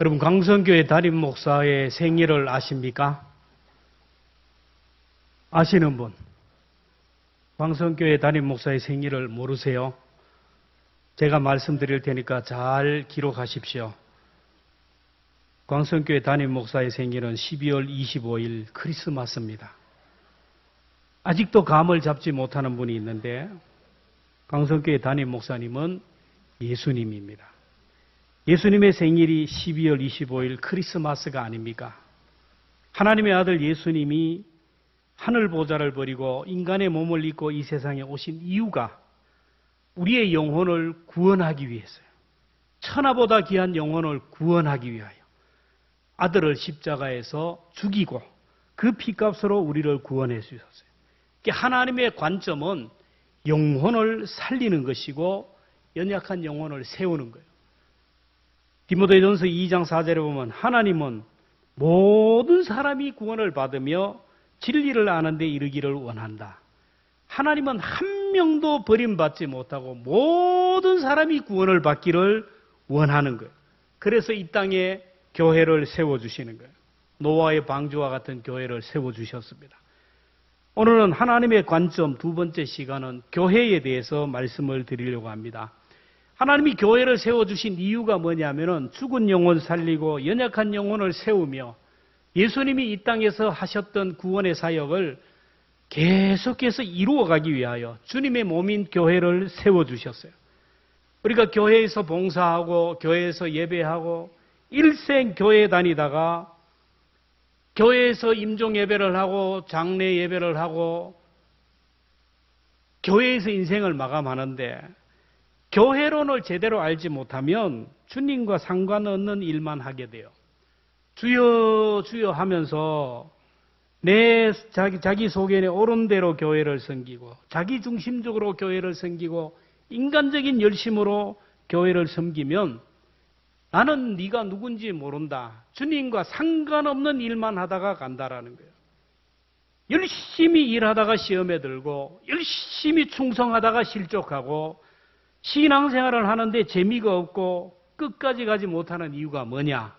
여러분, 광성교회 담임 목사의 생일을 아십니까? 아시는 분? 광성교회 담임 목사의 생일을 모르세요? 제가 말씀드릴 테니까 잘 기록하십시오. 광성교회 담임 목사의 생일은 12월 25일 크리스마스입니다. 아직도 감을 잡지 못하는 분이 있는데 광성교회 담임 목사님은 예수님입니다. 예수님의 생일이 12월 25일 크리스마스가 아닙니까? 하나님의 아들 예수님이 하늘 보좌를 버리고 인간의 몸을 입고 이 세상에 오신 이유가 우리의 영혼을 구원하기 위해서요. 천하보다 귀한 영혼을 구원하기 위하여 아들을 십자가에서 죽이고 그 피값으로 우리를 구원해 주셨어요. 하나님의 관점은 영혼을 살리는 것이고 연약한 영혼을 세우는 거예요. 디모데전서 2장 4절에 보면 하나님은 모든 사람이 구원을 받으며 진리를 아는 데 이르기를 원한다. 하나님은 한 명도 버림받지 못하고 모든 사람이 구원을 받기를 원하는 거예요. 그래서 이 땅에 교회를 세워주시는 거예요. 노아의 방주와 같은 교회를 세워주셨습니다. 오늘은 하나님의 관점 두 번째 시간은 교회에 대해서 말씀을 드리려고 합니다. 하나님이 교회를 세워주신 이유가 뭐냐면은 죽은 영혼 살리고 연약한 영혼을 세우며 예수님이 이 땅에서 하셨던 구원의 사역을 계속해서 이루어가기 위하여 주님의 몸인 교회를 세워주셨어요. 우리가 교회에서 봉사하고 교회에서 예배하고 일생 교회 다니다가 교회에서 임종 예배를 하고 장례 예배를 하고 교회에서 인생을 마감하는데 교회론을 제대로 알지 못하면 주님과 상관없는 일만 하게 돼요. 주여 주여 하면서 자기 속에 옳은 대로 교회를 섬기고 자기 중심적으로 교회를 섬기고 인간적인 열심으로 교회를 섬기면 나는 네가 누군지 모른다. 주님과 상관없는 일만 하다가 간다라는 거예요. 열심히 일하다가 시험에 들고 열심히 충성하다가 실족하고 신앙생활을 하는데 재미가 없고 끝까지 가지 못하는 이유가 뭐냐?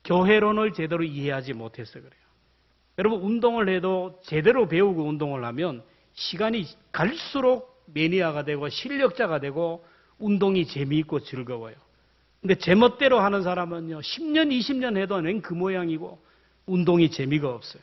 교회론을 제대로 이해하지 못해서 그래요. 여러분, 운동을 해도 제대로 배우고 운동을 하면 시간이 갈수록 매니아가 되고 실력자가 되고 운동이 재미있고 즐거워요. 근데 제멋대로 하는 사람은요, 10년, 20년 해도 낸 그 모양이고 운동이 재미가 없어요.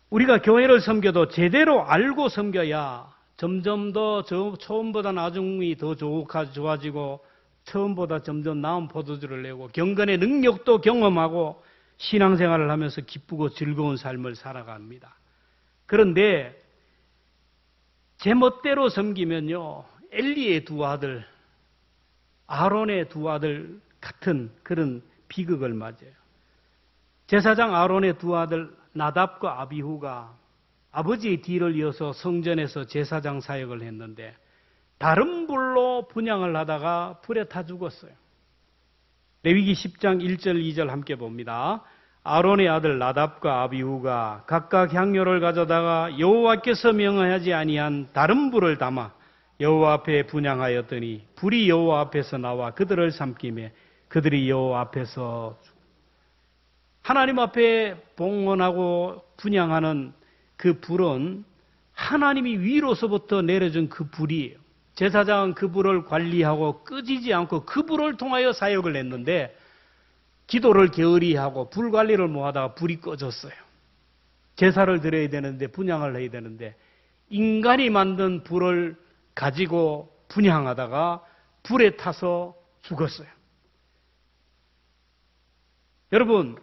우리가 교회를 섬겨도 제대로 알고 섬겨야 점점 더 처음보다 나중이 더 좋아지고 처음보다 점점 나은 포도주를 내고 경건의 능력도 경험하고 신앙생활을 하면서 기쁘고 즐거운 삶을 살아갑니다. 그런데 제멋대로 섬기면요, 엘리의 두 아들, 아론의 두 아들 같은 그런 비극을 맞아요. 제사장 아론의 두 아들 나답과 아비후가 아버지의 뒤를 이어서 성전에서 제사장 사역을 했는데 다른 불로 분향을 하다가 불에 타 죽었어요. 레위기 10장 1절 2절 함께 봅니다. 아론의 아들 나답과 아비후가 각각 향료를 가져다가 여호와께서 명하지 아니한 다른 불을 담아 여호와 앞에 분향하였더니 불이 여호와 앞에서 나와 그들을 삼키매 그들이 여호와 앞에서 하나님 앞에 봉헌하고 분향하는 그 불은 하나님이 위로서부터 내려준 그 불이에요. 제사장은 그 불을 관리하고 끄지지 않고 그 불을 통하여 사역을 했는데 기도를 게으리 하고 불 관리를 못하다가 불이 꺼졌어요. 제사를 드려야 되는데 분향을 해야 되는데 인간이 만든 불을 가지고 분향하다가 불에 타서 죽었어요. 여러분,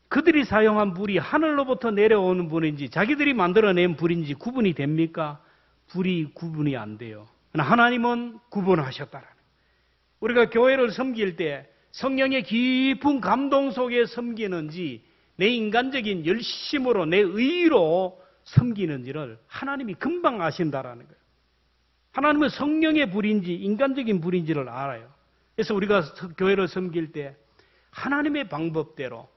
그들이 사용한 불이 하늘로부터 내려오는 불인지 자기들이 만들어낸 불인지 구분이 됩니까? 불이 구분이 안 돼요. 하나님은 구분하셨다라는 거예요. 우리가 교회를 섬길 때 성령의 깊은 감동 속에 섬기는지 내 인간적인 열심으로 내 의로 섬기는지를 하나님이 금방 아신다라는 거예요. 하나님은 성령의 불인지 인간적인 불인지를 알아요. 그래서 우리가 교회를 섬길 때 하나님의 방법대로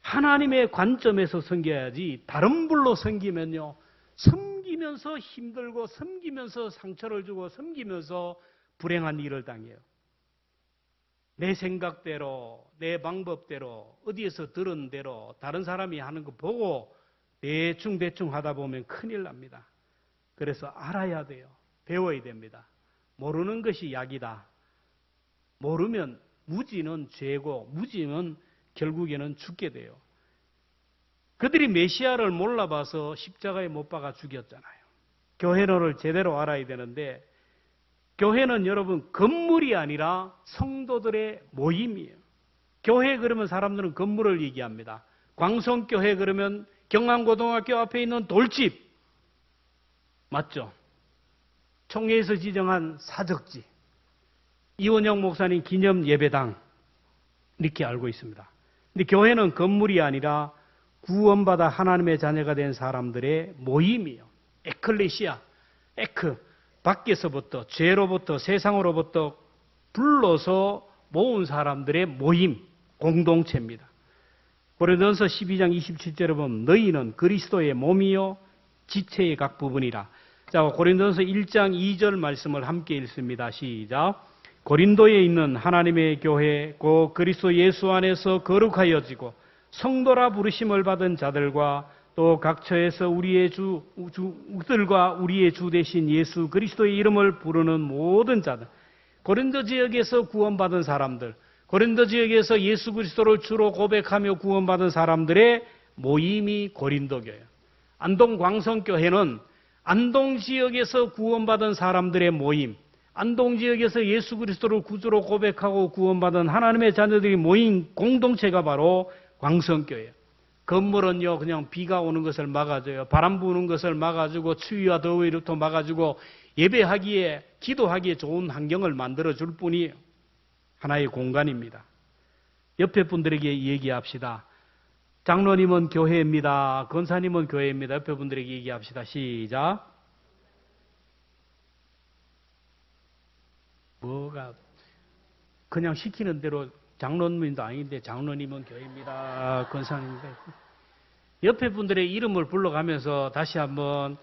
하나님의 관점에서 섬겨야지 다른 불로 섬기면요, 섬기면서 힘들고 섬기면서 상처를 주고 섬기면서 불행한 일을 당해요. 내 생각대로, 내 방법대로, 어디에서 들은 대로 다른 사람이 하는 거 보고 대충 하다 보면 큰일 납니다. 그래서 알아야 돼요. 배워야 됩니다. 모르는 것이 약이다. 모르면 무지는 죄고 무지는 결국에는 죽게 돼요. 그들이 메시아를 몰라봐서 십자가에 못 박아 죽였잖아요. 교회론을 제대로 알아야 되는데 교회는 여러분 건물이 아니라 성도들의 모임이에요. 교회 그러면 사람들은 건물을 얘기합니다. 광성교회 그러면 경남고등학교 앞에 있는 돌집 맞죠? 총회에서 지정한 사적지, 이원영 목사님 기념 예배당 이렇게 알고 있습니다. 근데 교회는 건물이 아니라 구원받아 하나님의 자녀가 된 사람들의 모임이에요. 에클레시아, 에크, 밖에서부터 죄로부터 세상으로부터 불러서 모은 사람들의 모임, 공동체입니다. 고린도전서 12장 27절에 보면 너희는 그리스도의 몸이요 지체의 각 부분이라. 자, 고린도전서 1장 2절 말씀을 함께 읽습니다. 시작. 고린도에 있는 하나님의 교회 곧 그리스도 예수 안에서 거룩하여지고 성도라 부르심을 받은 자들과 또 각처에서 우리의 주들과 우리의 주 되신 예수 그리스도의 이름을 부르는 모든 자들, 고린도 지역에서 구원받은 사람들, 고린도 지역에서 예수 그리스도를 주로 고백하며 구원받은 사람들의 모임이 고린도교예요. 안동 광성교회는 안동 지역에서 구원받은 사람들의 모임, 안동 지역에서 예수 그리스도를 구주로 고백하고 구원받은 하나님의 자녀들이 모인 공동체가 바로 광성교회예요. 건물은요 그냥 비가 오는 것을 막아줘요. 바람 부는 것을 막아주고 추위와 더위로부터 막아주고 예배하기에 기도하기에 좋은 환경을 만들어줄 뿐이에요. 하나의 공간입니다. 옆에 분들에게 얘기합시다. 장로님은 교회입니다. 권사님은 교회입니다. 옆에 분들에게 얘기합시다. 시작. 뭐가 그냥 시키는 대로 장로님도 아닌데 장로님은 교회입니다. 권사님입니다. 옆에 분들의 이름을 불러가면서 다시 한번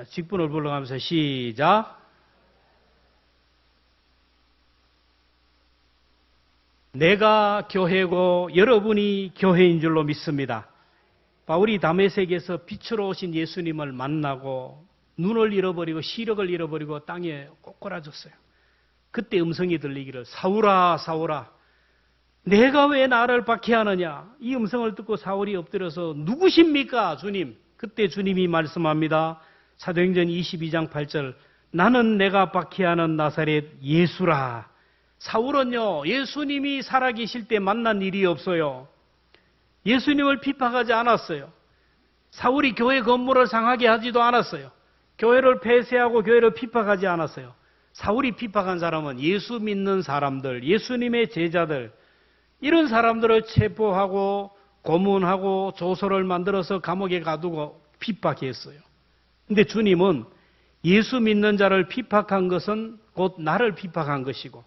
직분을 불러가면서 시작. 내가 교회고 여러분이 교회인 줄로 믿습니다. 바울이 다메섹에서 빛으로 오신 예수님을 만나고 눈을 잃어버리고 시력을 잃어버리고 땅에 꼬꾸라졌어요. 그때 음성이 들리기를 사울아 사울아 내가 왜 나를 박해하느냐. 이 음성을 듣고 사울이 엎드려서 누구십니까 주님. 그때 주님이 말씀합니다. 사도행전 22장 8절 나는 내가 박해하는 나사렛 예수라. 사울은요 예수님이 살아계실 때 만난 일이 없어요. 예수님을 핍박하지 않았어요. 사울이 교회 건물을 상하게 하지도 않았어요. 교회를 폐쇄하고 교회를 핍박하지 않았어요. 사울이 핍박한 사람은 예수 믿는 사람들, 예수님의 제자들, 이런 사람들을 체포하고 고문하고 조서를 만들어서 감옥에 가두고 핍박했어요. 근데 주님은 예수 믿는 자를 핍박한 것은 곧 나를 핍박한 것이고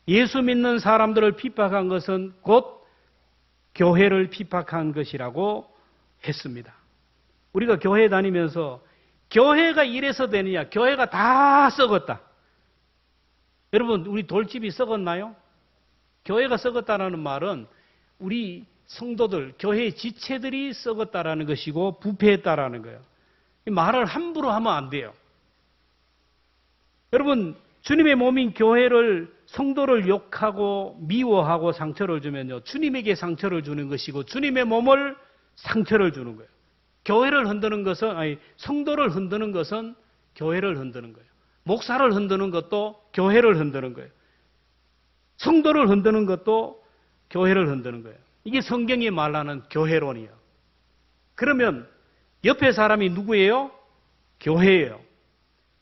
예수 믿는 사람들을 핍박한 것은 곧 교회를 핍박한 것이라고 했습니다. 우리가 교회 다니면서 교회가 이래서 되느냐, 교회가 다 썩었다. 여러분 우리 돌집이 썩었나요? 교회가 썩었다는 말은 우리 성도들, 교회의 지체들이 썩었다라는 것이고 부패했다라는 거예요. 이 말을 함부로 하면 안 돼요. 여러분 주님의 몸인 교회를 성도를 욕하고 미워하고 상처를 주면요 주님에게 상처를 주는 것이고 주님의 몸을 상처를 주는 거예요. 교회를 흔드는 것은 성도를 흔드는 것은 교회를 흔드는 거예요. 목사를 흔드는 것도 교회를 흔드는 거예요. 성도를 흔드는 것도 교회를 흔드는 거예요. 이게 성경이 말하는 교회론이에요. 그러면 옆에 사람이 누구예요? 교회예요.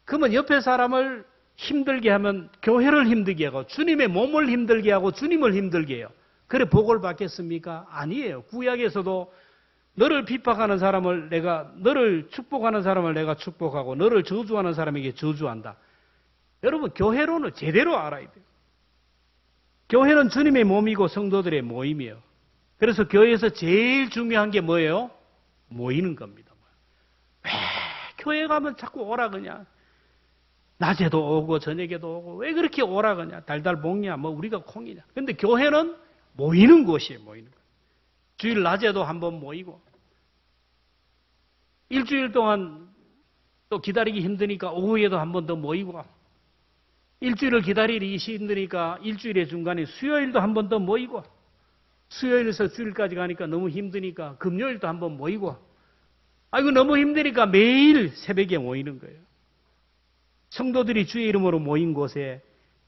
그러면 옆에 사람을 힘들게 하면 교회를 힘들게 하고 주님의 몸을 힘들게 하고 주님을 힘들게 해요. 그래 복을 받겠습니까? 아니에요. 구약에서도 너를 핍박하는 사람을 너를 축복하는 사람을 내가 축복하고 너를 저주하는 사람에게 저주한다. 여러분 교회론을 제대로 알아야 돼요. 교회는 주님의 몸이고 성도들의 모임이에요. 그래서 교회에서 제일 중요한 게 뭐예요? 모이는 겁니다. 왜 교회 가면 자꾸 오라 그냥. 낮에도 오고 저녁에도 오고 왜 그렇게 오라 그러냐? 달달 볶냐? 뭐 우리가 콩이냐? 근데 교회는 모이는 곳이에요. 모이는 곳. 주일 낮에도 한번 모이고 일주일 동안 또 기다리기 힘드니까 오후에도 한 번 더 모이고 일주일을 기다리기 힘드니까 일주일의 중간에 수요일도 한 번 더 모이고 수요일에서 주일까지 가니까 너무 힘드니까 금요일도 한 번 모이고 아이고 너무 힘드니까 매일 새벽에 모이는 거예요. 성도들이 주의 이름으로 모인 곳에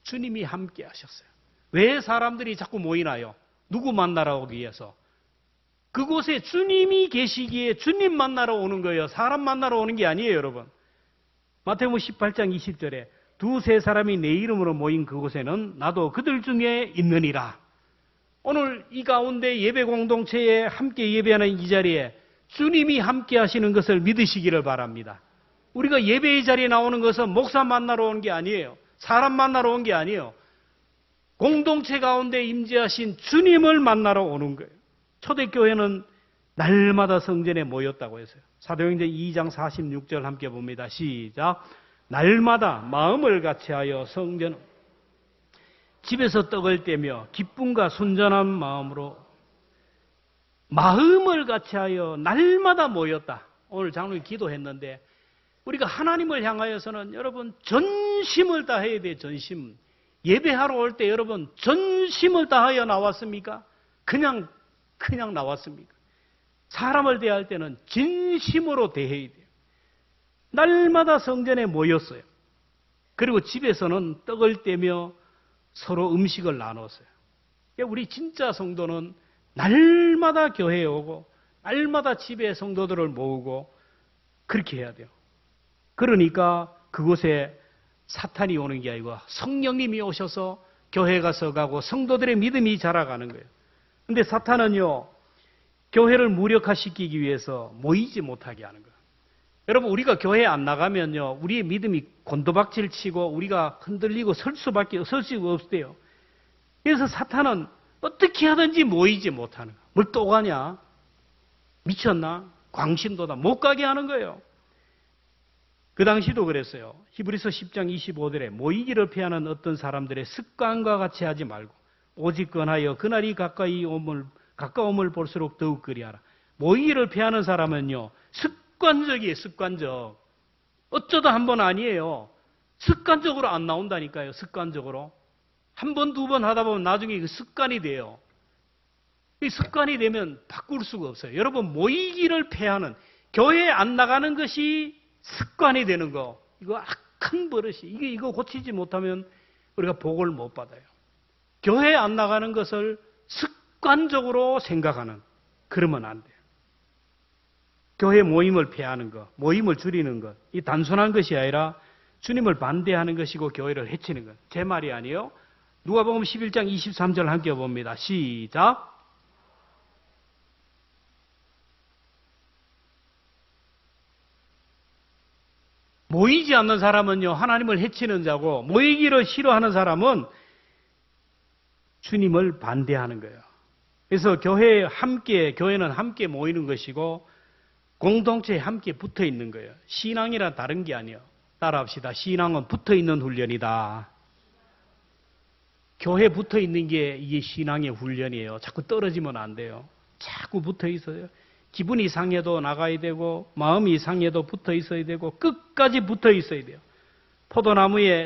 주님이 함께 하셨어요. 왜 사람들이 자꾸 모이나요? 누구 만나러 오기 위해서? 그곳에 주님이 계시기에 주님 만나러 오는 거예요. 사람 만나러 오는 게 아니에요, 여러분. 마태복음 18장 20절에 두세 사람이 내 이름으로 모인 그곳에는 나도 그들 중에 있느니라. 오늘 이 가운데 예배 공동체에 함께 예배하는 이 자리에 주님이 함께 하시는 것을 믿으시기를 바랍니다. 우리가 예배의 자리에 나오는 것은 목사 만나러 온 게 아니에요. 사람 만나러 온 게 아니에요. 공동체 가운데 임재하신 주님을 만나러 오는 거예요. 초대교회는 날마다 성전에 모였다고 했어요. 사도행전 2장 46절 함께 봅니다. 시작. 날마다 마음을 같이하여 성전 집에서 떡을 떼며 기쁨과 순전한 마음으로 마음을 같이하여 날마다 모였다. 오늘 장로님 기도했는데 우리가 하나님을 향하여서는 여러분 전심을 다해야 돼요. 전심. 예배하러 올 때 여러분 전심을 다하여 나왔습니까? 그냥 나왔습니까? 사람을 대할 때는 진심으로 대해야 돼요. 날마다 성전에 모였어요. 그리고 집에서는 떡을 떼며 서로 음식을 나눴어요. 우리 진짜 성도는 날마다 교회에 오고 날마다 집에 성도들을 모으고 그렇게 해야 돼요. 그러니까 그곳에 사탄이 오는 게 아니고 성령님이 오셔서 교회가 서가고 성도들의 믿음이 자라가는 거예요. 근데 사탄은요, 교회를 무력화시키기 위해서 모이지 못하게 하는 거예요. 여러분, 우리가 교회에 안 나가면요, 우리의 믿음이 곤두박질 치고 우리가 흔들리고 설 수가 없대요. 그래서 사탄은 어떻게 하든지 모이지 못하는 거예요. 뭘 또 가냐? 미쳤나? 광신도다. 못 가게 하는 거예요. 그 당시도 그랬어요. 히브리서 10장 25절에 모이기를 피하는 어떤 사람들의 습관과 같이 하지 말고 오직 권하여 그날이 가까움을 볼수록 더욱 그리하라. 모이기를 피하는 사람은요, 습관적이에요. 습관적. 어쩌다 한 번 아니에요. 습관적으로 안 나온다니까요. 습관적으로. 한 번, 두 번 하다 보면 나중에 그 습관이 돼요. 이 습관이 되면 바꿀 수가 없어요. 여러분, 모이기를 피하는, 교회에 안 나가는 것이 습관이 되는 거, 이거 악한 버릇이, 이거 고치지 못하면 우리가 복을 못 받아요. 교회에 안 나가는 것을 습관적으로 생각하는, 그러면 안 돼요. 교회 모임을 폐하는 것, 모임을 줄이는 것, 이 단순한 것이 아니라 주님을 반대하는 것이고 교회를 해치는 것. 제 말이 아니에요. 누가복음 11장 23절 함께 봅니다. 시작. 모이지 않는 사람은요, 하나님을 해치는 자고, 모이기를 싫어하는 사람은 주님을 반대하는 거예요. 그래서 교회는 함께 모이는 것이고, 공동체에 함께 붙어 있는 거예요. 신앙이란 다른 게 아니에요. 따라합시다. 신앙은 붙어 있는 훈련이다. 교회에 붙어 있는 게 이게 신앙의 훈련이에요. 자꾸 떨어지면 안 돼요. 자꾸 붙어 있어요. 기분이 상해도 나가야 되고 마음이 상해도 붙어 있어야 되고 끝까지 붙어 있어야 돼요.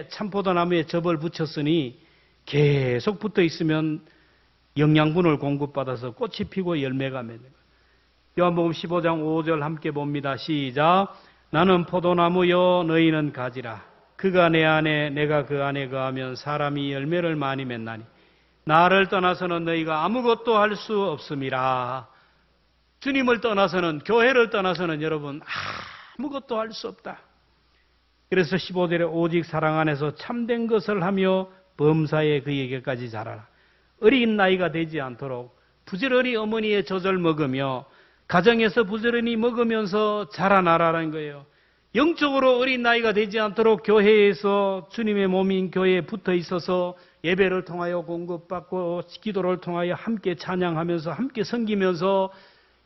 참포도나무에 접을 붙였으니 계속 붙어 있으면 영양분을 공급받아서 꽃이 피고 열매가 맺는 거예요. 요한복음 15장 5절 함께 봅니다. 시작. 나는 포도나무요 너희는 가지라. 그가 내 안에 내가 그 안에 거하면 사람이 열매를 많이 맺나니 나를 떠나서는 너희가 아무것도 할 수 없음이라. 주님을 떠나서는, 교회를 떠나서는 여러분 아무것도 할 수 없다. 그래서 15절에 오직 사랑 안에서 참된 것을 하며 범사에 그에게까지 자라라. 어린 나이가 되지 않도록 부지런히 어머니의 젖을 먹으며 가정에서 부지런히 먹으면서 자라나라는 거예요. 영적으로 어린 나이가 되지 않도록 교회에서 주님의 몸인 교회에 붙어 있어서 예배를 통하여 공급받고 기도를 통하여 함께 찬양하면서 함께 섬기면서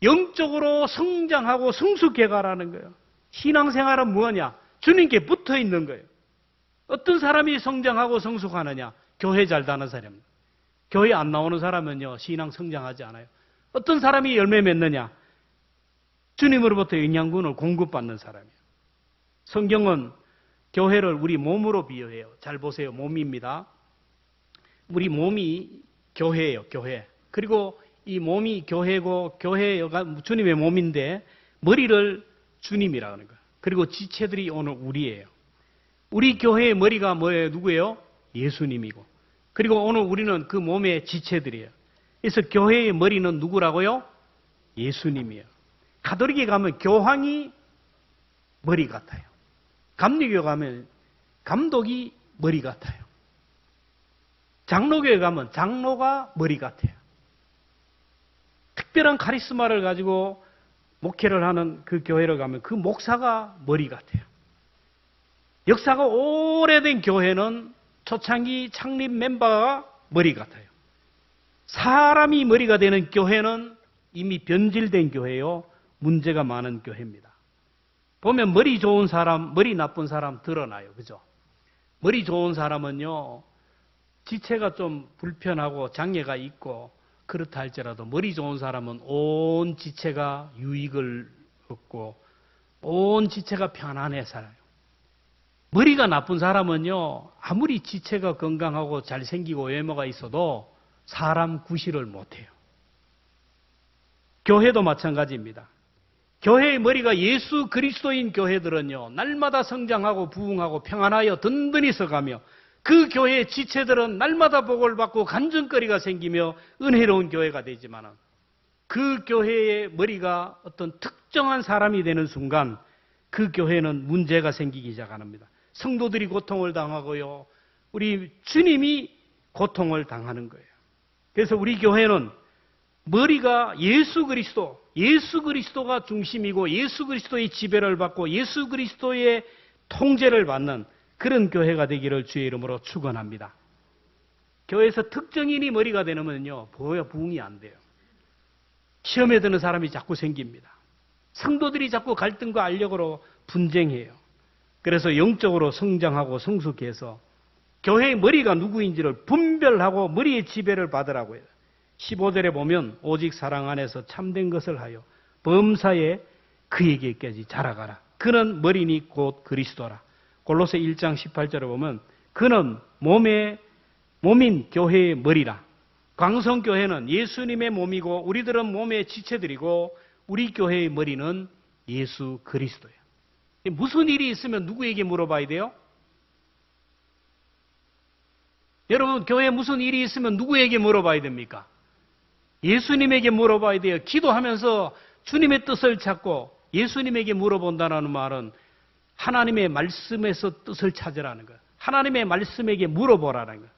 영적으로 성장하고 성숙해 가라는 거예요. 신앙생활은 뭐냐? 주님께 붙어 있는 거예요. 어떤 사람이 성장하고 성숙하느냐? 교회 잘 다는 사람입니다. 교회 안 나오는 사람은요, 신앙 성장하지 않아요. 어떤 사람이 열매 맺느냐? 주님으로부터 영양분을 공급받는 사람이에요. 성경은 교회를 우리 몸으로 비유해요. 잘 보세요. 몸입니다. 우리 몸이 교회예요. 교회. 그리고 이 몸이 교회고 교회가 주님의 몸인데 머리를 주님이라고 하는 거예요. 그리고 지체들이 오늘 우리예요. 우리 교회의 머리가 뭐예요? 누구예요? 예수님이고. 그리고 오늘 우리는 그 몸의 지체들이에요. 그래서 교회의 머리는 누구라고요? 예수님이에요. 가톨릭에 가면 교황이 머리 같아요. 감리교에 가면 감독이 머리 같아요. 장로교에 가면 장로가 머리 같아요. 특별한 카리스마를 가지고 목회를 하는 그 교회를 가면 그 목사가 머리 같아요. 역사가 오래된 교회는 초창기 창립 멤버가 머리 같아요. 사람이 머리가 되는 교회는 이미 변질된 교회요. 문제가 많은 교회입니다. 보면 머리 좋은 사람, 머리 나쁜 사람 드러나요. 그죠? 머리 좋은 사람은요, 지체가 좀 불편하고 장애가 있고 그렇다 할지라도 머리 좋은 사람은 온 지체가 유익을 얻고 온 지체가 편안해 살아요. 머리가 나쁜 사람은요, 아무리 지체가 건강하고 잘생기고 외모가 있어도 사람 구실을 못해요. 교회도 마찬가지입니다. 교회의 머리가 예수 그리스도인 교회들은요, 날마다 성장하고 부흥하고 평안하여 든든히 서가며 그 교회의 지체들은 날마다 복을 받고 간증거리가 생기며 은혜로운 교회가 되지만 그 교회의 머리가 어떤 특정한 사람이 되는 순간 그 교회는 문제가 생기기 시작합니다. 성도들이 고통을 당하고요. 우리 주님이 고통을 당하는 거예요. 그래서 우리 교회는 머리가 예수 그리스도가 중심이고 예수 그리스도의 지배를 받고 예수 그리스도의 통제를 받는 그런 교회가 되기를 주의 이름으로 축원합니다. 교회에서 특정인이 머리가 되면요, 부흥이 안 돼요. 시험에 드는 사람이 자꾸 생깁니다. 성도들이 자꾸 갈등과 알력으로 분쟁해요. 그래서 영적으로 성장하고 성숙해서 교회의 머리가 누구인지를 분별하고 머리의 지배를 받으라고 해요. 15절에 보면 오직 사랑 안에서 참된 것을 하여 범사에 그에게까지 자라가라. 그는 머리니 곧 그리스도라. 골로새 1장 18절에 보면 그는 몸인 교회의 머리라. 광성교회는 예수님의 몸이고 우리들은 몸의 지체들이고 우리 교회의 머리는 예수 그리스도예요. 무슨 일이 있으면 누구에게 물어봐야 돼요? 여러분, 교회에 무슨 일이 있으면 누구에게 물어봐야 됩니까? 예수님에게 물어봐야 돼요. 기도하면서 주님의 뜻을 찾고 예수님에게 물어본다는 말은 하나님의 말씀에서 뜻을 찾으라는 거예요. 하나님의 말씀에게 물어보라는 거예요.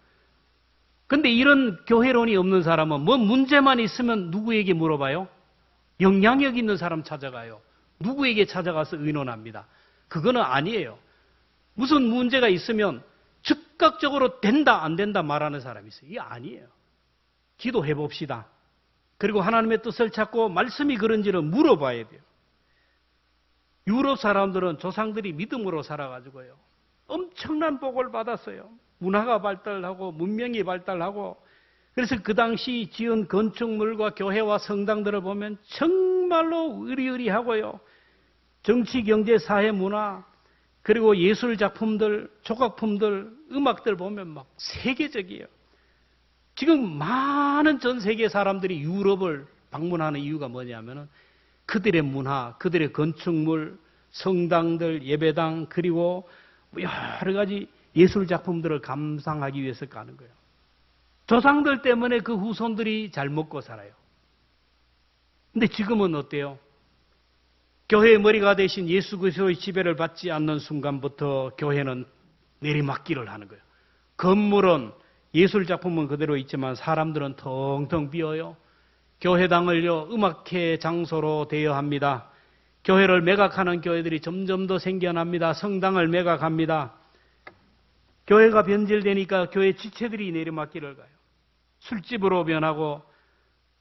근데 이런 교회론이 없는 사람은 뭐 문제만 있으면 누구에게 물어봐요? 영향력 있는 사람 찾아가요. 누구에게 찾아가서 의논합니다. 그거는 아니에요. 무슨 문제가 있으면 즉각적으로 된다 안 된다 말하는 사람이 있어요. 이게 아니에요. 기도해 봅시다. 그리고 하나님의 뜻을 찾고 말씀이 그런지를 물어봐야 돼요. 유럽 사람들은 조상들이 믿음으로 살아가지고요, 엄청난 복을 받았어요. 문화가 발달하고 문명이 발달하고, 그래서 그 당시 지은 건축물과 교회와 성당들을 보면 정말로 의리의리하고요. 정치, 경제, 사회, 문화, 그리고 예술 작품들, 조각품들, 음악들 보면 막 세계적이에요. 지금 많은 전 세계 사람들이 유럽을 방문하는 이유가 뭐냐면은 그들의 문화, 그들의 건축물, 성당들, 예배당, 그리고 여러 가지 예술 작품들을 감상하기 위해서 가는 거예요. 조상들 때문에 그 후손들이 잘 먹고 살아요. 근데 지금은 어때요? 교회의 머리가 되신 예수 그리스도의 지배를 받지 않는 순간부터 교회는 내리막길을 하는 거예요. 건물은, 예술 작품은 그대로 있지만 사람들은 텅텅 비어요. 교회당을요, 음악회 장소로 대여합니다. 교회를 매각하는 교회들이 점점 더 생겨납니다. 성당을 매각합니다. 교회가 변질되니까 교회 지체들이 내리막길을 가요. 술집으로 변하고,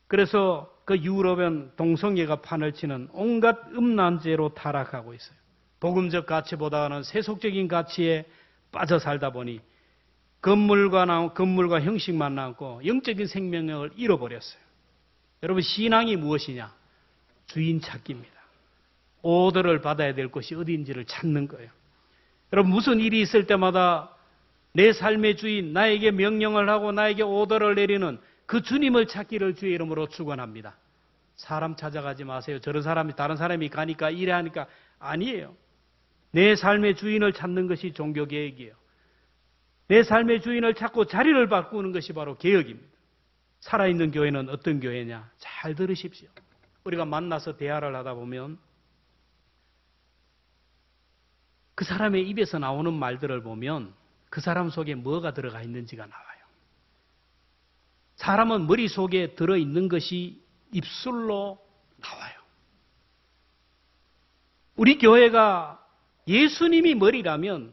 그래서 그 유럽은 동성애가 판을 치는 온갖 음란죄로 타락하고 있어요. 복음적 가치보다는 세속적인 가치에 빠져 살다 보니 건물과 형식만 남고 영적인 생명력을 잃어버렸어요. 여러분, 신앙이 무엇이냐? 주인 찾기입니다. 오더를 받아야 될 곳이 어디인지를 찾는 거예요. 여러분, 무슨 일이 있을 때마다 내 삶의 주인, 나에게 명령을 하고 나에게 오더를 내리는 그 주님을 찾기를 주의 이름으로 축원합니다. 사람 찾아가지 마세요. 저런 사람이, 다른 사람이 가니까 이래 하니까 아니에요. 내 삶의 주인을 찾는 것이 종교개혁이에요. 내 삶의 주인을 찾고 자리를 바꾸는 것이 바로 개혁입니다. 살아있는 교회는 어떤 교회냐? 잘 들으십시오. 우리가 만나서 대화를 하다 보면 그 사람의 입에서 나오는 말들을 보면 그 사람 속에 뭐가 들어가 있는지가 나와요. 사람은 머릿속에 들어있는 것이 입술로 나와요. 우리 교회가 예수님이 머리라면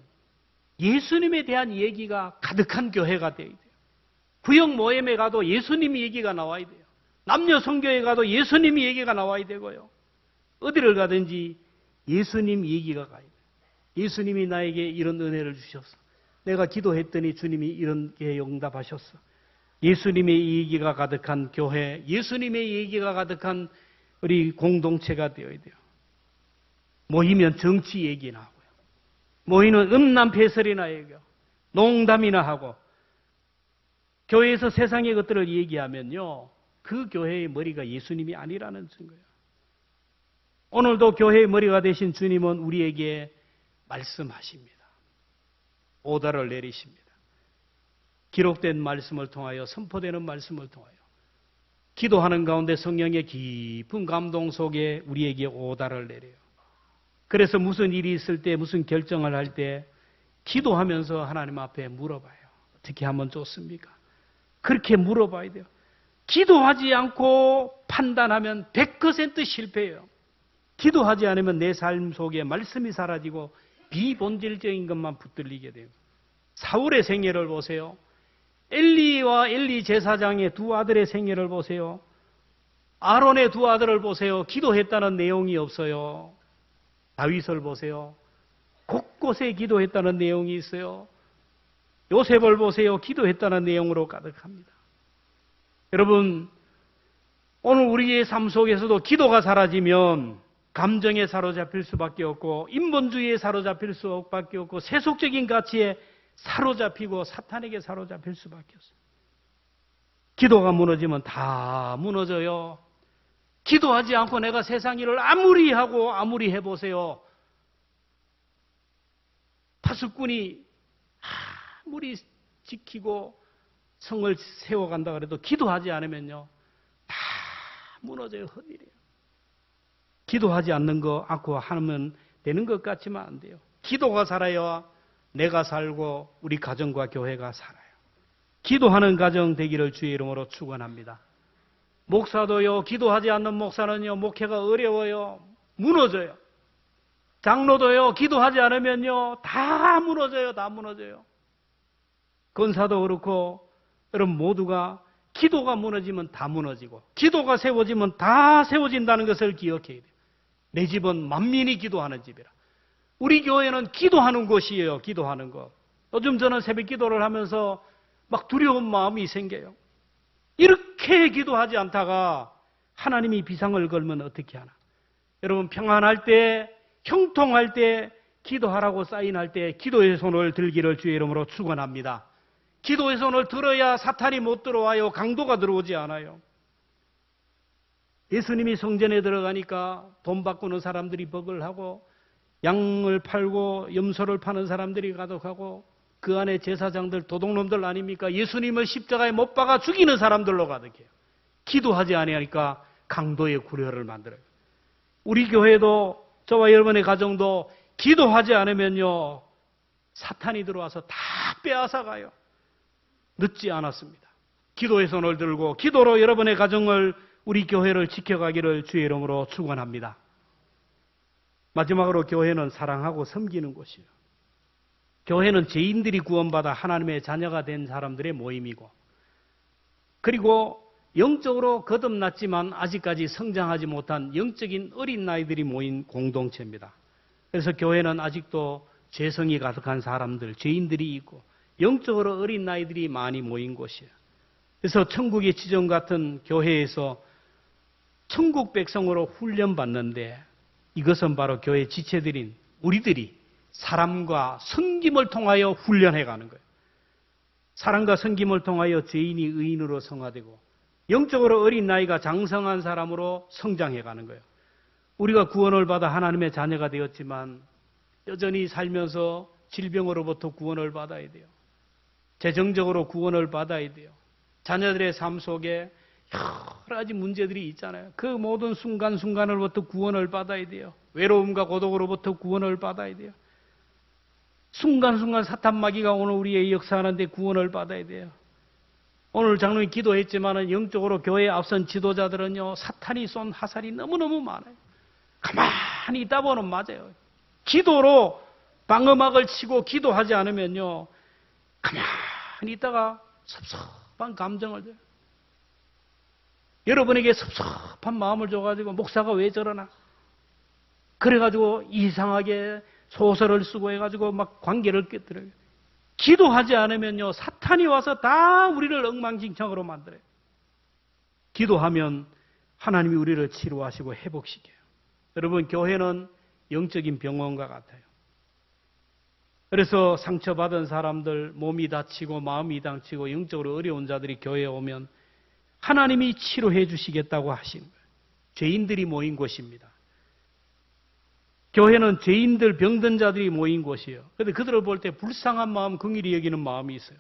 예수님에 대한 얘기가 가득한 교회가 되어야 돼요. 구역 모임에 가도 예수님 얘기가 나와야 돼요. 남녀 성교에 가도 예수님 얘기가 나와야 되고요. 어디를 가든지 예수님 얘기가 가야 돼요. 예수님이 나에게 이런 은혜를 주셨어. 내가 기도했더니 주님이 이렇게 응답하셨어. 예수님의 얘기가 가득한 교회, 예수님의 얘기가 가득한 우리 공동체가 되어야 돼요. 모이면 정치 얘기나 하고요. 모이는 음란패설이나 얘기하고 농담이나 하고 교회에서 세상의 것들을 얘기하면요, 그 교회의 머리가 예수님이 아니라는 증거예요. 오늘도 교회의 머리가 되신 주님은 우리에게 말씀하십니다. 오더를 내리십니다. 기록된 말씀을 통하여, 선포되는 말씀을 통하여 기도하는 가운데 성령의 깊은 감동 속에 우리에게 오더를 내려요. 그래서 무슨 일이 있을 때, 무슨 결정을 할 때 기도하면서 하나님 앞에 물어봐요. 어떻게 하면 좋습니까? 그렇게 물어봐야 돼요. 기도하지 않고 판단하면 100% 실패해요. 기도하지 않으면 내 삶 속에 말씀이 사라지고 비본질적인 것만 붙들리게 돼요. 사울의 생애를 보세요. 엘리와 엘리 제사장의 두 아들의 생애를 보세요. 아론의 두 아들을 보세요. 기도했다는 내용이 없어요. 다윗을 보세요. 곳곳에 기도했다는 내용이 있어요. 요셉을 보세요. 기도했다는 내용으로 가득합니다. 여러분, 오늘 우리의 삶 속에서도 기도가 사라지면 감정에 사로잡힐 수밖에 없고 인본주의에 사로잡힐 수밖에 없고 세속적인 가치에 사로잡히고 사탄에게 사로잡힐 수밖에 없어요. 기도가 무너지면 다 무너져요. 기도하지 않고 내가 세상 일을 아무리 하고 아무리 해보세요. 파수꾼이 아무리 지키고 성을 세워간다 그래도 기도하지 않으면요, 다 무너져요. 헛일이에요. 기도하지 않고 하면 되는 것 같지만 안 돼요. 기도가 살아야 내가 살고 우리 가정과 교회가 살아요. 기도하는 가정 되기를 주의 이름으로 축원합니다. 목사도요, 기도하지 않는 목사는요, 목회가 어려워요. 무너져요. 장로도요, 기도하지 않으면요, 다 무너져요. 다 무너져요. 권사도 그렇고, 여러분 모두가 기도가 무너지면 다 무너지고, 기도가 세워지면 다 세워진다는 것을 기억해야 돼요. 내 집은 만민이 기도하는 집이라. 우리 교회는 기도하는 곳이에요. 기도하는 것. 요즘 저는 새벽 기도를 하면서 막 두려운 마음이 생겨요. 이렇게 기도하지 않다가 하나님이 비상을 걸면 어떻게 하나. 여러분, 평안할 때, 형통할 때, 기도하라고 사인할 때 기도의 손을 들기를 주의 이름으로 축원합니다. 기도의 손을 들어야 사탄이 못 들어와요. 강도가 들어오지 않아요. 예수님이 성전에 들어가니까 돈 바꾸는 사람들이 법을 하고 양을 팔고 염소를 파는 사람들이 가득하고 그 안에 제사장들, 도둑놈들 아닙니까? 예수님을 십자가에 못 박아 죽이는 사람들로 가득해요. 기도하지 아니하니까 강도의 구려를 만들어요. 우리 교회도, 저와 여러분의 가정도 기도하지 않으면요, 사탄이 들어와서 다 빼앗아 가요. 늦지 않았습니다. 기도의 손을 들고 기도로 여러분의 가정을, 우리 교회를 지켜가기를 주의 이름으로 축원합니다. 마지막으로 교회는 사랑하고 섬기는 곳이에요. 교회는 죄인들이 구원받아 하나님의 자녀가 된 사람들의 모임이고, 그리고 영적으로 거듭났지만 아직까지 성장하지 못한 영적인 어린 아이들이 모인 공동체입니다. 그래서 교회는 아직도 죄성이 가득한 사람들, 죄인들이 있고 영적으로 어린 나이들이 많이 모인 곳이에요. 그래서 천국의 지정 같은 교회에서 천국 백성으로 훈련받는데 이것은 바로 교회 지체들인 우리들이 사람과 섬김을 통하여 훈련해가는 거예요. 사랑과 섬김을 통하여 죄인이 의인으로 성화되고 영적으로 어린 나이가 장성한 사람으로 성장해가는 거예요. 우리가 구원을 받아 하나님의 자녀가 되었지만 여전히 살면서 질병으로부터 구원을 받아야 돼요. 재정적으로 구원을 받아야 돼요. 자녀들의 삶 속에 여러 가지 문제들이 있잖아요. 그 모든 순간순간으로부터 구원을 받아야 돼요. 외로움과 고독으로부터 구원을 받아야 돼요. 순간순간 사탄 마귀가 오늘 우리의 역사하는데 구원을 받아야 돼요. 오늘 장로님 기도했지만 영적으로 교회에 앞선 지도자들은요, 사탄이 쏜 화살이 너무너무 많아요. 가만히 있다 보면 맞아요. 기도로 방음막을 치고 기도하지 않으면요, 가만히 있다가 섭섭한 감정을 줘요. 여러분에게 섭섭한 마음을 줘가지고 목사가 왜 저러나? 그래가지고 이상하게 소설을 쓰고 해가지고 막 관계를 깨뜨려요. 기도하지 않으면요, 사탄이 와서 다 우리를 엉망진창으로 만들어요. 기도하면 하나님이 우리를 치료하시고 회복시켜요. 여러분, 교회는 영적인 병원과 같아요. 그래서 상처받은 사람들, 몸이 다치고 마음이 다치고 영적으로 어려운 자들이 교회에 오면 하나님이 치료해 주시겠다고 하신 거예요. 죄인들이 모인 곳입니다. 교회는 죄인들, 병든 자들이 모인 곳이에요. 그런데 그들을 볼 때 불쌍한 마음, 긍휼히 여기는 마음이 있어요.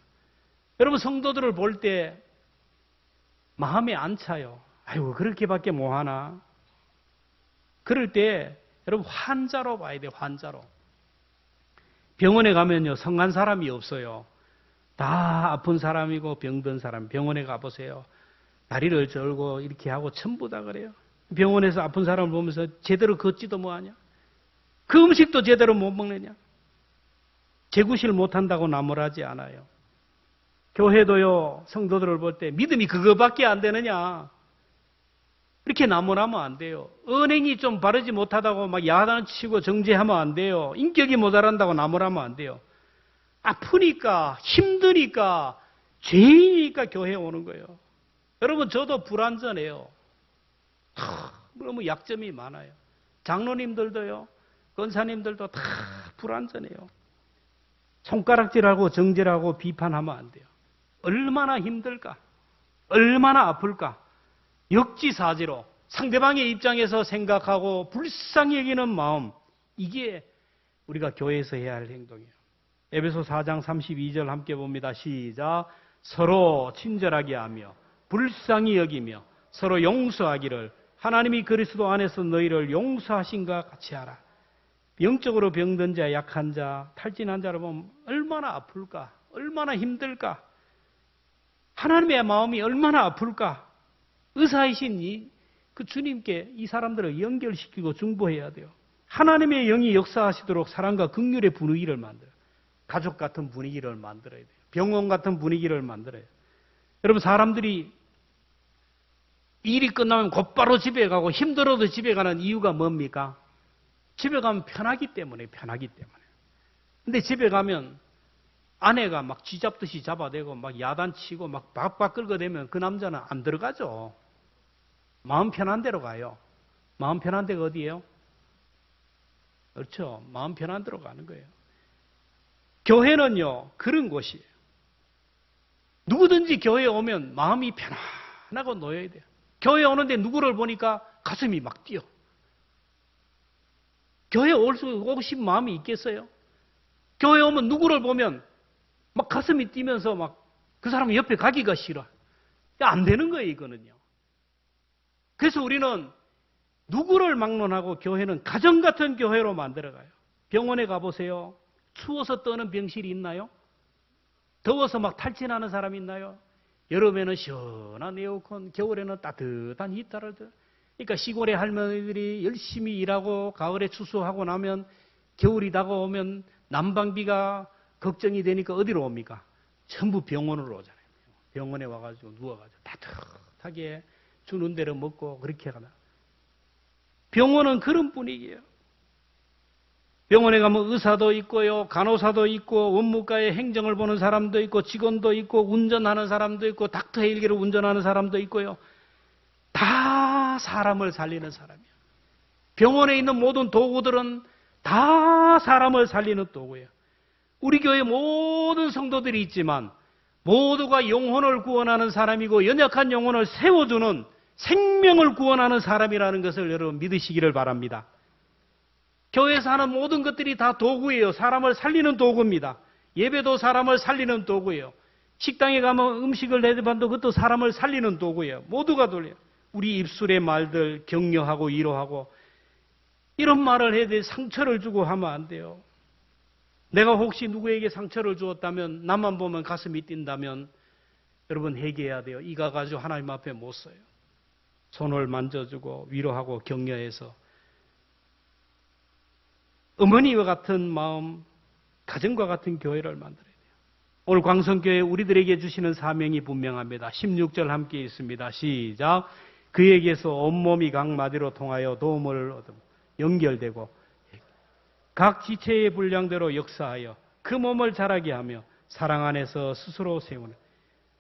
여러분, 성도들을 볼 때 마음에 안 차요. 아이고, 그렇게밖에 뭐하나. 그럴 때 여러분, 환자로 봐야 돼요. 환자로. 병원에 가면요, 성한 사람이 없어요. 다 아픈 사람이고 병든 사람. 병원에 가보세요. 다리를 절고 이렇게 하고 전부 다 그래요. 병원에서 아픈 사람을 보면서 제대로 걷지도 뭐하냐. 그 음식도 제대로 못 먹느냐. 재구실 못한다고 나무라지 않아요. 교회도요, 성도들을 볼 때 믿음이 그거밖에 안 되느냐. 이렇게 나무라면 안 돼요. 언행이 좀 바르지 못하다고 막 야단치고 정죄하면 안 돼요. 인격이 모자란다고 나무라면 안 돼요. 아프니까, 힘드니까, 죄인이니까 교회에 오는 거예요. 여러분, 저도 불완전해요. 너무 약점이 많아요. 장로님들도요, 권사님들도 다 불완전해요. 손가락질하고 정죄하고 비판하면 안 돼요. 얼마나 힘들까? 얼마나 아플까? 역지사지로 상대방의 입장에서 생각하고 불쌍히 여기는 마음, 이게 우리가 교회에서 해야 할 행동이에요. 에베소 4장 32절 함께 봅니다. 시작. 서로 친절하게 하며 불쌍히 여기며 서로 용서하기를 하나님이 그리스도 안에서 너희를 용서하신과 같이 하라. 영적으로 병든 자, 약한 자, 탈진한 자를 보면 얼마나 아플까? 얼마나 힘들까? 하나님의 마음이 얼마나 아플까? 의사이신 그 주님께 이 사람들을 연결시키고 중보해야 돼요. 하나님의 영이 역사하시도록 사랑과 긍휼의 분위기를 만들어요. 가족 같은 분위기를 만들어야 돼요. 병원 같은 분위기를 만들어요. 여러분, 사람들이 일이 끝나면 곧바로 집에 가고 힘들어도 집에 가는 이유가 뭡니까? 집에 가면 편하기 때문에. 근데 집에 가면 아내가 막 쥐잡듯이 잡아대고 막 야단치고 막 박박 긁어대면 그 남자는 안 들어가죠. 마음 편한 데로 가요. 마음 편한 데가 어디예요? 그렇죠. 마음 편한 데로 가는 거예요. 교회는요, 그런 곳이에요. 누구든지 교회에 오면 마음이 편안하고 놓여야 돼요. 교회에 오는데 누구를 보니까 가슴이 막 뛰어. 교회에 오고 싶은 마음이 있겠어요? 교회에 오면 누구를 보면 막 가슴이 뛰면서 막 그 사람 옆에 가기가 싫어. 안 되는 거예요, 이거는요. 그래서 우리는 누구를 막론하고 교회는 가정 같은 교회로 만들어가요. 병원에 가보세요. 추워서 떠는 병실이 있나요? 더워서 막 탈진하는 사람이 있나요? 여름에는 시원한 에어컨, 겨울에는 따뜻한 히터를 들어요. 그러니까 시골의 할머니들이 열심히 일하고 가을에 추수하고 나면 겨울이 다가오면 난방비가 걱정이 되니까 어디로 옵니까? 전부 병원으로 오잖아요. 병원에 와가지고 누워가지고 따뜻하게 주는 대로 먹고 그렇게 가나. 병원은 그런 분위기예요. 병원에 가면 의사도 있고요, 간호사도 있고, 원무과에 행정을 보는 사람도 있고, 직원도 있고, 운전하는 사람도 있고, 닥터 헬기를 운전하는 사람도 있고요. 다 사람을 살리는 사람이에요. 병원에 있는 모든 도구들은 다 사람을 살리는 도구예요. 우리 교회 모든 성도들이 있지만 모두가 영혼을 구원하는 사람이고 연약한 영혼을 세워주는 생명을 구원하는 사람이라는 것을 여러분 믿으시기를 바랍니다. 교회에서 하는 모든 것들이 다 도구예요. 사람을 살리는 도구입니다. 예배도 사람을 살리는 도구예요. 식당에 가면 음식을 대접한도 그것도 사람을 살리는 도구예요. 모두가 돌려요. 우리 입술의 말들 격려하고 위로하고 이런 말을 해야 돼. 상처를 주고 하면 안 돼요. 내가 혹시 누구에게 상처를 주었다면 나만 보면 가슴이 뛴다면 여러분 회개해야 돼요. 이가 가지고 하나님 앞에 못 서요. 손을 만져주고 위로하고 격려해서 어머니와 같은 마음, 가정과 같은 교회를 만들어야 돼요. 오늘 광성교회 우리들에게 주시는 사명이 분명합니다. 16절 함께 있습니다. 시작. 그에게서 온몸이 각 마디로 통하여 도움을 얻음 연결되고 각 지체의 분량대로 역사하여 그 몸을 자라게 하며 사랑 안에서 스스로 세우는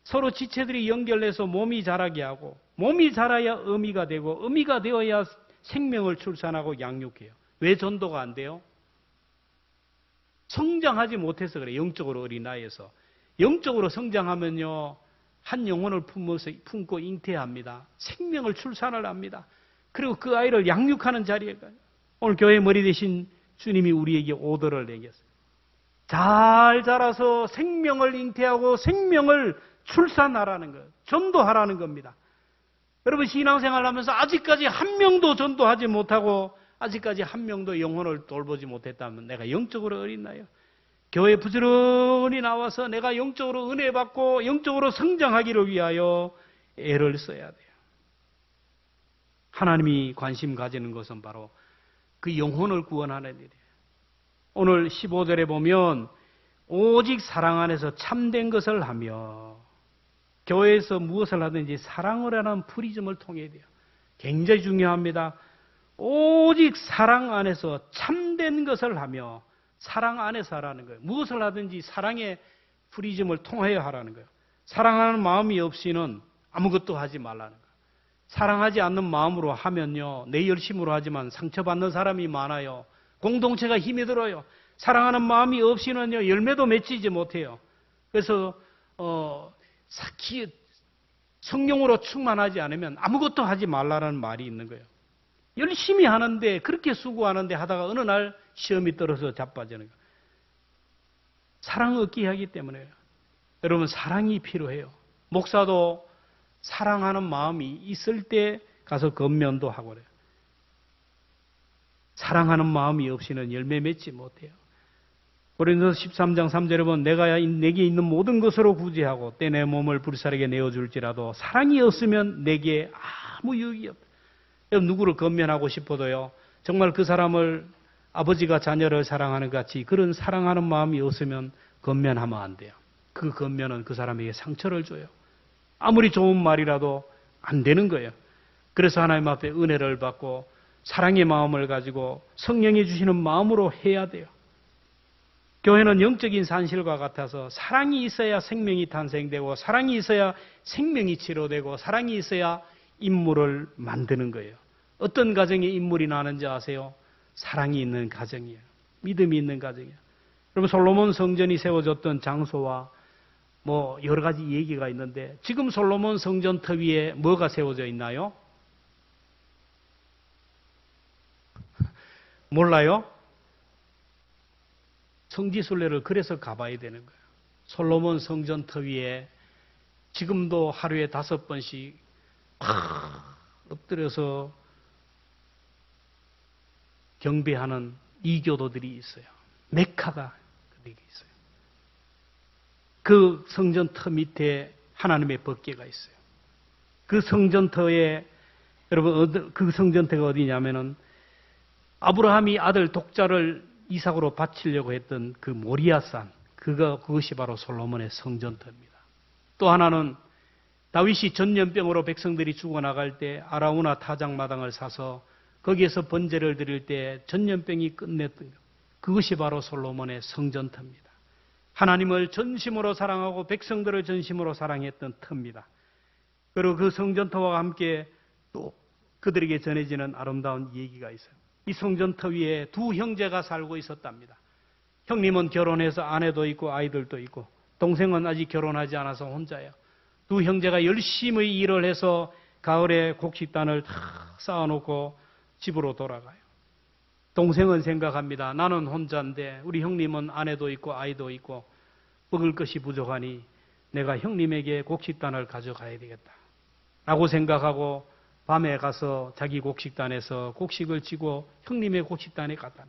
서로 지체들이 연결해서 몸이 자라게 하고 몸이 자라야 의미가 되고 의미가 되어야 생명을 출산하고 양육해요. 왜 전도가 안 돼요? 성장하지 못해서 그래요. 영적으로 어린아이에서. 영적으로 성장하면요. 한 영혼을 품고 잉태합니다. 생명을 출산을 합니다. 그리고 그 아이를 양육하는 자리에 가요. 오늘 교회 머리 대신 주님이 우리에게 오더를 내겼어요. 잘 자라서 생명을 잉태하고 생명을 출산하라는 거예요. 전도하라는 겁니다. 여러분 신앙생활 하면서 아직까지 한 명도 전도하지 못하고 아직까지 한 명도 영혼을 돌보지 못했다면 내가 영적으로 어린나요? 교회 부지런히 나와서 내가 영적으로 은혜 받고 영적으로 성장하기를 위하여 애를 써야 돼요. 하나님이 관심 가지는 것은 바로 그 영혼을 구원하는 일이에요. 오늘 15절에 보면 오직 사랑 안에서 참된 것을 하며 교회에서 무엇을 하든지 사랑을 하는 프리즘을 통해야 돼요. 굉장히 중요합니다. 오직 사랑 안에서 참된 것을 하며 사랑 안에서 하라는 거예요. 무엇을 하든지 사랑의 프리즘을 통하여 하라는 거예요. 사랑하는 마음이 없이는 아무것도 하지 말라는 거예요. 사랑하지 않는 마음으로 하면요. 내 열심으로 하지만 상처받는 사람이 많아요. 공동체가 힘이 들어요. 사랑하는 마음이 없이는요. 열매도 맺히지 못해요. 그래서 성령으로 충만하지 않으면 아무것도 하지 말라는 말이 있는 거예요. 열심히 하는데 그렇게 수고하는데 하다가 어느 날 시험이 떨어져 자빠지는 거예요. 사랑 얻기 하기 때문에요. 여러분 사랑이 필요해요. 목사도 사랑하는 마음이 있을 때 가서 건면도 하고 그래요. 사랑하는 마음이 없이는 열매 맺지 못해요. 고린도서 13장 3절에 보면 내게 있는 모든 것으로 구제하고 때 내 몸을 불살에게 내어줄지라도 사랑이 없으면 내게 아무 유익이 없다. 여러분 누구를 건면하고 싶어도요. 정말 그 사람을 아버지가 자녀를 사랑하는 것 같이 그런 사랑하는 마음이 없으면 건면하면 안 돼요. 그 건면은 그 사람에게 상처를 줘요. 아무리 좋은 말이라도 안 되는 거예요. 그래서 하나님 앞에 은혜를 받고 사랑의 마음을 가지고 성령이 주시는 마음으로 해야 돼요. 교회는 영적인 산실과 같아서 사랑이 있어야 생명이 탄생되고 사랑이 있어야 생명이 치료되고 사랑이 있어야 인물을 만드는 거예요. 어떤 가정에 인물이 나는지 아세요? 사랑이 있는 가정이에요. 믿음이 있는 가정이에요. 여러분 솔로몬 성전이 세워졌던 장소와 뭐 여러 가지 얘기가 있는데 지금 솔로몬 성전터 위에 뭐가 세워져 있나요? 몰라요? 성지순례를 그래서 가봐야 되는 거예요. 솔로몬 성전터 위에 지금도 하루에 5번씩 엎드려서 경배하는 이교도들이 있어요. 메카가 그렇게 있어요. 그 성전터 밑에 하나님의 법궤가 있어요. 그 성전터에 여러분 그 성전터가 어디냐면은 아브라함이 아들 독자를 이삭으로 바치려고 했던 그 모리아산 그것이 바로 솔로몬의 성전터입니다. 또 하나는 다윗이 전염병으로 백성들이 죽어나갈 때 아라우나 타작마당을 사서 거기에서 번제를 드릴 때 전염병이 끝냈던 것. 그것이 바로 솔로몬의 성전터입니다. 하나님을 전심으로 사랑하고 백성들을 전심으로 사랑했던 터입니다. 그리고 그 성전터와 함께 또 그들에게 전해지는 아름다운 얘기가 있어요. 이 성전터 위에 두 형제가 살고 있었답니다. 형님은 결혼해서 아내도 있고 아이들도 있고, 동생은 아직 결혼하지 않아서 혼자예요. 두 형제가 열심히 일을 해서 가을에 곡식단을 다 쌓아놓고 집으로 돌아가요. 동생은 생각합니다. 나는 혼자인데 우리 형님은 아내도 있고 아이도 있고 먹을 것이 부족하니 내가 형님에게 곡식단을 가져가야 되겠다 라고 생각하고 밤에 가서 자기 곡식단에서 곡식을 지고 형님의 곡식단에 갔다.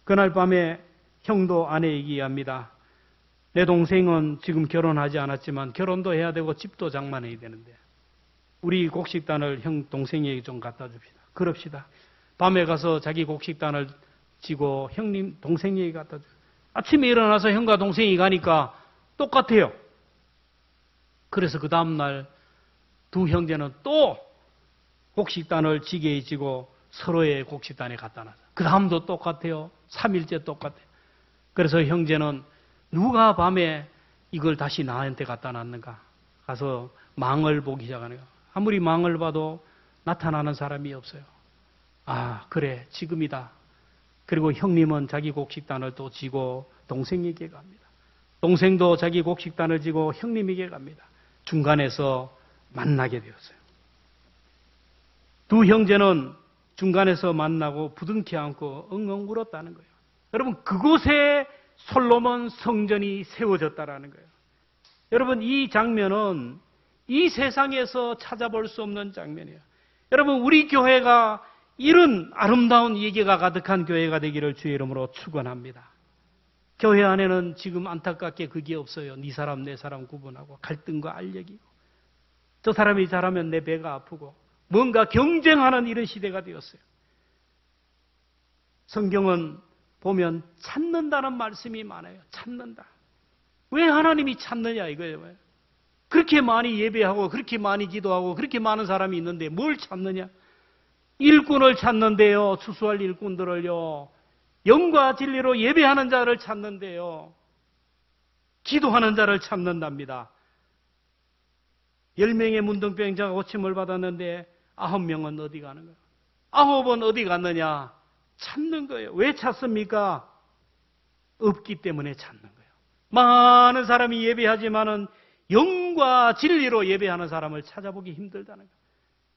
그날 밤에 형도 아내에게 얘기합니다. 내 동생은 지금 결혼하지 않았지만 결혼도 해야 되고 집도 장만해야 되는데 우리 곡식단을 형 동생에게 좀 갖다 줍시다. 그럽시다. 밤에 가서 자기 곡식단을 지고 형님 동생에게 갖다 줘. 아침에 일어나서 형과 동생이 가니까 똑같아요. 그래서 그 다음날 두 형제는 또 곡식단을 지게 지고 서로의 곡식단에 갖다 놨어요. 그 다음도 똑같아요. 3일째 똑같아요. 그래서 형제는 누가 밤에 이걸 다시 나한테 갖다 놨는가 가서 망을 보기 시작하는 거예요. 아무리 망을 봐도 나타나는 사람이 없어요. 아, 그래, 지금이다. 그리고 형님은 자기 곡식단을 또 지고 동생에게 갑니다. 동생도 자기 곡식단을 지고 형님에게 갑니다. 중간에서 만나게 되었어요. 두 형제는 중간에서 만나고 부둥켜 안고 엉엉 울었다는 거예요. 여러분, 그곳에 솔로몬 성전이 세워졌다라는 거예요. 여러분, 이 장면은 이 세상에서 찾아볼 수 없는 장면이에요. 여러분, 우리 교회가 이런 아름다운 얘기가 가득한 교회가 되기를 주의 이름으로 축원합니다. 교회 안에는 지금 안타깝게 그게 없어요. 네 사람 내 사람 구분하고 갈등과 알력이고 저 사람이 잘하면 내 배가 아프고 뭔가 경쟁하는 이런 시대가 되었어요. 성경은 보면 찾는다는 말씀이 많아요. 찾는다. 왜 하나님이 찾느냐 이거예요. 그렇게 많이 예배하고 그렇게 많이 기도하고 그렇게 많은 사람이 있는데 뭘 찾느냐? 일꾼을 찾는데요. 추수할 일꾼들을요. 영과 진리로 예배하는 자를 찾는데요. 기도하는 자를 찾는답니다. 10명의 문둥병자가 고침을 받았는데 9명은 어디 가는 거예요? 9은 어디 갔느냐? 찾는 거예요. 왜 찾습니까? 없기 때문에 찾는 거예요. 많은 사람이 예배하지만은 영과 진리로 예배하는 사람을 찾아보기 힘들다는 거예요.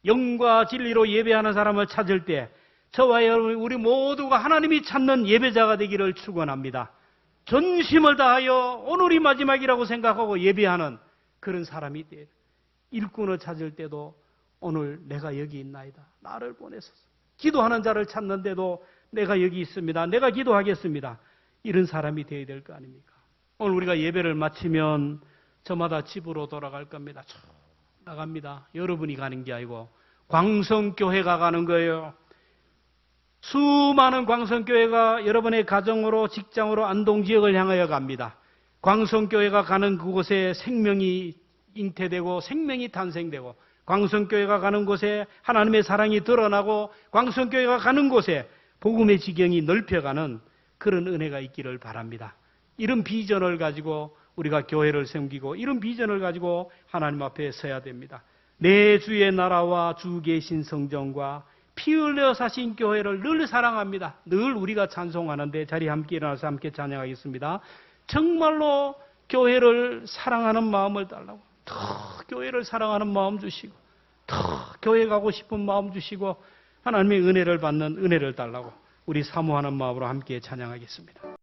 영과 진리로 예배하는 사람을 찾을 때 저와 여러분 우리 모두가 하나님이 찾는 예배자가 되기를 축원합니다. 전심을 다하여 오늘이 마지막이라고 생각하고 예배하는 그런 사람이 돼요. 일꾼을 찾을 때도 오늘 내가 여기 있나이다. 나를 보내소서. 기도하는 자를 찾는데도 내가 여기 있습니다. 내가 기도하겠습니다. 이런 사람이 되어야 될 거 아닙니까? 오늘 우리가 예배를 마치면 저마다 집으로 돌아갈 겁니다. 쭉 나갑니다. 여러분이 가는 게 아니고 광성교회가 가는 거예요. 수많은 광성교회가 여러분의 가정으로 직장으로 안동지역을 향하여 갑니다. 광성교회가 가는 그곳에 생명이 잉태되고 생명이 탄생되고 광성교회가 가는 곳에 하나님의 사랑이 드러나고 광성교회가 가는 곳에 복음의 지경이 넓혀가는 그런 은혜가 있기를 바랍니다. 이런 비전을 가지고 우리가 교회를 섬기고 이런 비전을 가지고 하나님 앞에 서야 됩니다. 내 주의 나라와 주 계신 성전과 피 흘려 사신 교회를 늘 사랑합니다. 늘 우리가 찬송하는데 자리 함께 일어나서 함께 찬양하겠습니다. 정말로 교회를 사랑하는 마음을 달라고 더 교회를 사랑하는 마음 주시고 더 교회 가고 싶은 마음 주시고 하나님의 은혜를 받는 은혜를 달라고 우리 사모하는 마음으로 함께 찬양하겠습니다.